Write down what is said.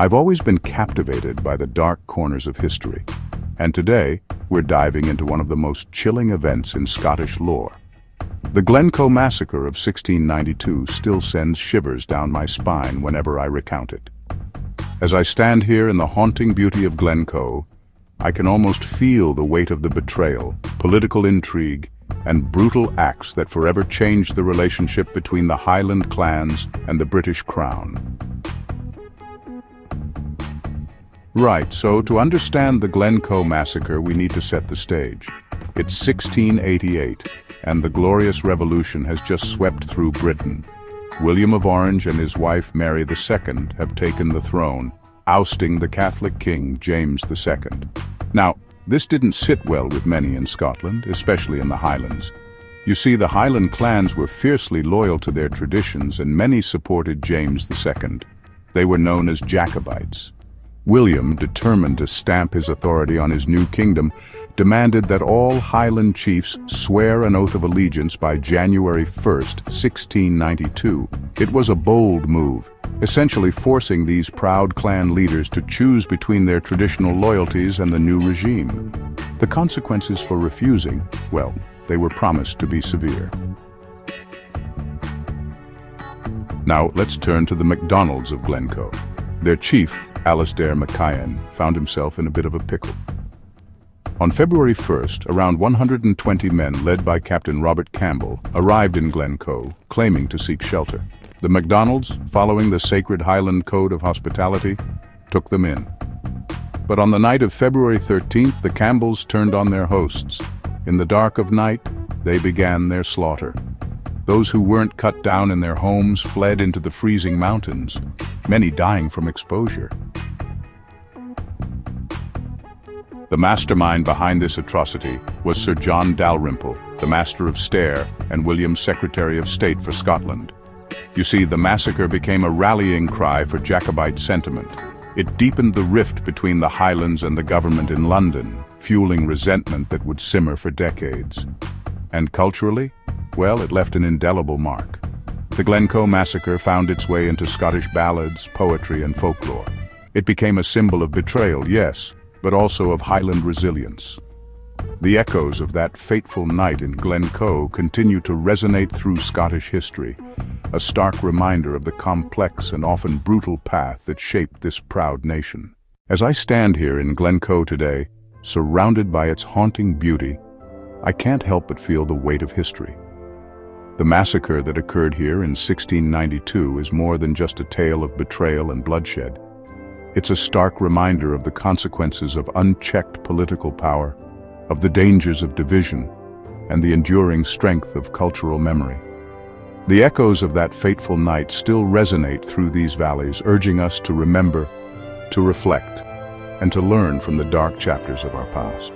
I've always been captivated by the dark corners of history, and today we're diving into one of the most chilling events in Scottish lore. The Glencoe Massacre of 1692 still sends shivers down my spine whenever I recount it. As I stand here in the haunting beauty of Glencoe, I can almost feel the weight of the betrayal, political intrigue, and brutal acts that forever changed the relationship between the Highland clans and the British Crown. Right, so to understand the Glencoe Massacre, we need to set the stage. It's 1688, and the Glorious Revolution has just swept through Britain. William of Orange and his wife Mary II have taken the throne, ousting the Catholic King James II. Now, this didn't sit well with many in Scotland, especially in the Highlands. You see, the Highland clans were fiercely loyal to their traditions, and many supported James II. They were known as Jacobites. William, determined to stamp his authority on his new kingdom, demanded that all Highland chiefs swear an oath of allegiance by January 1st, 1692. It was a bold move, essentially forcing these proud clan leaders to choose between their traditional loyalties and the new regime. The consequences for refusing, well, they were promised to be severe. Now let's turn to the MacDonalds of Glencoe. Their chief, Alasdair MacIain, found himself in a bit of a pickle. On February 1st, around 120 men led by Captain Robert Campbell arrived in Glencoe, claiming to seek shelter. The MacDonalds, following the sacred Highland code of hospitality, took them in. But on the night of February 13th, the Campbells turned on their hosts. In the dark of night, they began their slaughter. Those who weren't cut down in their homes fled into the freezing mountains, many dying from exposure. The mastermind behind this atrocity was Sir John Dalrymple, the Master of Stair and William's Secretary of State for Scotland. You see, the massacre became a rallying cry for Jacobite sentiment. It deepened the rift between the Highlands and the government in London, fueling resentment that would simmer for decades. And culturally, well, it left an indelible mark. The Glencoe Massacre found its way into Scottish ballads, poetry, and folklore. It became a symbol of betrayal, yes, but also of Highland resilience. The echoes of that fateful night in Glencoe continue to resonate through Scottish history, a stark reminder of the complex and often brutal path that shaped this proud nation. As I stand here in Glencoe today, surrounded by its haunting beauty, I can't help but feel the weight of history. The massacre that occurred here in 1692 is more than just a tale of betrayal and bloodshed. It's a stark reminder of the consequences of unchecked political power, of the dangers of division, and the enduring strength of cultural memory. The echoes of that fateful night still resonate through these valleys, urging us to remember, to reflect, and to learn from the dark chapters of our past.